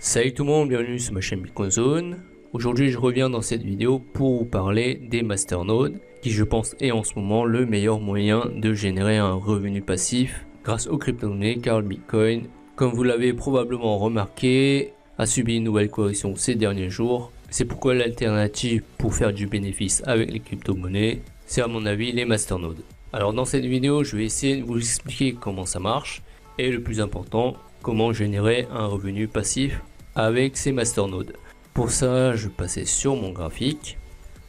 Salut tout le monde, bienvenue sur ma chaîne Bitcoin Zone. Aujourd'hui je reviens dans cette vidéo pour vous parler des masternodes qui je pense est en ce moment le meilleur moyen de générer un revenu passif grâce aux crypto-monnaies car le Bitcoin, comme vous l'avez probablement remarqué, a subi une nouvelle correction ces derniers jours. C'est pourquoi l'alternative pour faire du bénéfice avec les crypto-monnaies, c'est à mon avis les masternodes. Alors dans cette vidéo je vais essayer de vous expliquer comment ça marche et le plus important, comment générer un revenu passif avec ces masternodes. Pour ça, je vais passer sur mon graphique.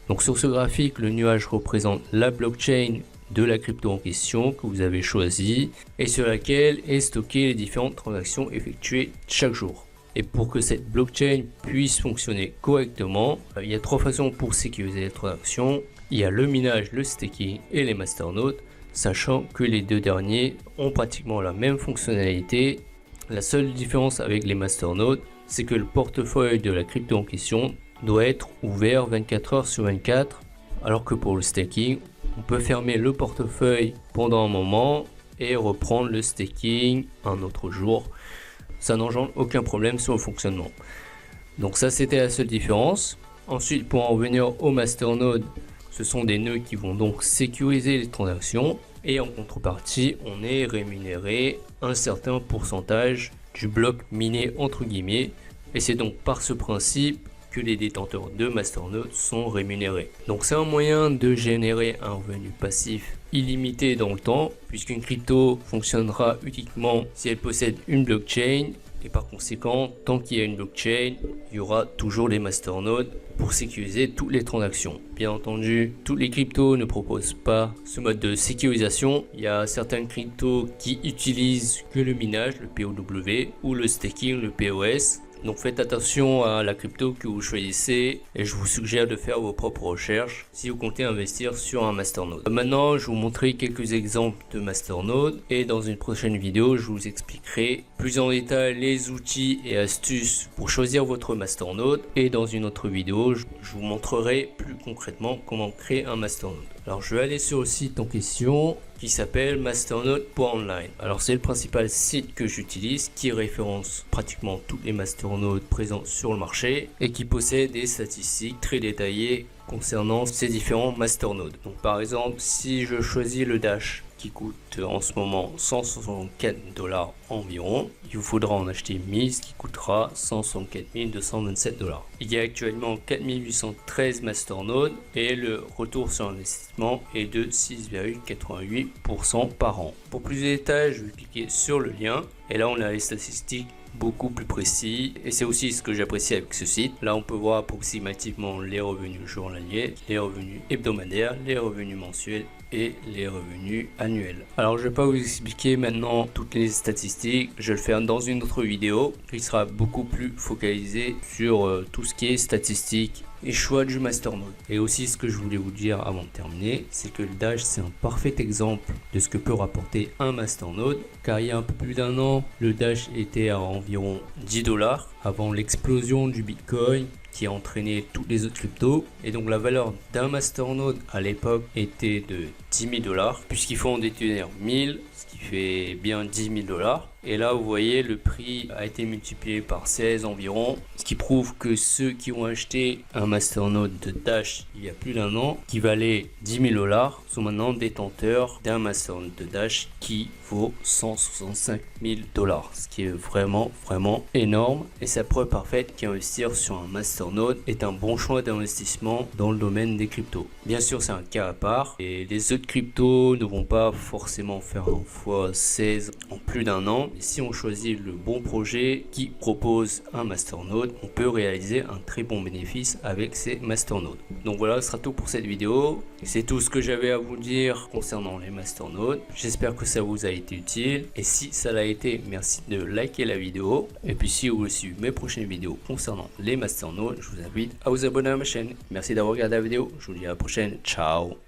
Donc sur ce graphique, le nuage représente la blockchain de la crypto en question que vous avez choisi et sur laquelle est stocké les différentes transactions effectuées chaque jour. Et pour que cette blockchain puisse fonctionner correctement, il y a trois façons pour sécuriser les transactions. Il y a le minage, le staking et les masternodes, sachant que les deux derniers ont pratiquement la même fonctionnalité. La seule différence avec les masternodes, c'est que le portefeuille de la crypto en question doit être ouvert 24 heures sur 24, alors que pour le staking, on peut fermer le portefeuille pendant un moment et reprendre le staking un autre jour. Ça n'engendre aucun problème sur le fonctionnement. Donc ça, c'était la seule différence. Ensuite, pour en revenir aux masternodes, ce sont des nœuds qui vont donc sécuriser les transactions et en contrepartie, on est rémunéré un certain pourcentage du bloc miné entre guillemets et c'est donc par ce principe que les détenteurs de masternodes sont rémunérés. Donc c'est un moyen de générer un revenu passif illimité dans le temps puisqu'une crypto fonctionnera uniquement si elle possède une blockchain. Et par conséquent, tant qu'il y a une blockchain, il y aura toujours les masternodes pour sécuriser toutes les transactions. Bien entendu, toutes les cryptos ne proposent pas ce mode de sécurisation. Il y a certaines cryptos qui utilisent que le minage, le POW, ou le staking, le POS. Donc faites attention à la crypto que vous choisissez et je vous suggère de faire vos propres recherches si vous comptez investir sur un masternode. Maintenant, je vais vous montrer quelques exemples de masternodes et dans une prochaine vidéo, je vous expliquerai plus en détail les outils et astuces pour choisir votre masternode et dans une autre vidéo, je vous montrerai plus concrètement comment créer un masternode. Alors je vais aller sur le site en question qui s'appelle masternode.online. Alors c'est le principal site que j'utilise qui référence pratiquement tous les masternodes présents sur le marché et qui possède des statistiques très détaillées concernant ces différents masternodes. Donc par exemple, si je choisis le Dash qui coûte en ce moment 164 $ environ, il vous faudra en acheter 1000, ce qui coûtera 164 227 $. Il y a actuellement 4813 masternodes et le retour sur investissement est de 6,88% par an. Pour plus de détails, je vais cliquer sur le lien et là on a les statistiques beaucoup plus précis et c'est aussi ce que j'apprécie avec ce site. Là on peut voir approximativement les revenus journaliers, les revenus hebdomadaires, les revenus mensuels et les revenus annuels. Alors je vais pas vous expliquer maintenant toutes les statistiques, je vais le faire dans une autre vidéo qui sera beaucoup plus focalisée sur tout ce qui est statistiques et choix du masternode. Et aussi ce que je voulais vous dire avant de terminer, c'est que le Dash c'est un parfait exemple de ce que peut rapporter un masternode, car il y a un peu plus d'un an, le Dash était à environ 10 $ avant l'explosion du Bitcoin qui a entraîné toutes les autres cryptos, et donc la valeur d'un masternode à l'époque était de 10 000 $, puisqu'il faut en détenir 1000, ce qui fait bien 10 000 $. Et là vous voyez le prix a été multiplié par 16 environ, ce qui prouve que ceux qui ont acheté un masternode de Dash il y a plus d'un an qui valait 10 000 $ sont maintenant détenteurs d'un masternode de Dash qui vaut 165 000 $, ce qui est vraiment énorme et c'est la preuve parfaite qu'investir sur un masternode est un bon choix d'investissement dans le domaine des cryptos. Bien sûr c'est un cas à part et les autres cryptos ne vont pas forcément faire un x16 en plus d'un an. Et si on choisit le bon projet qui propose un masternode, on peut réaliser un très bon bénéfice avec ces masternodes. Donc voilà, ce sera tout pour cette vidéo. C'est tout ce que j'avais à vous dire concernant les masternodes. J'espère que ça vous a été utile. Et si ça l'a été, merci de liker la vidéo. Et puis si vous voulez suivre mes prochaines vidéos concernant les masternodes, je vous invite à vous abonner à ma chaîne. Merci d'avoir regardé la vidéo. Je vous dis à la prochaine. Ciao.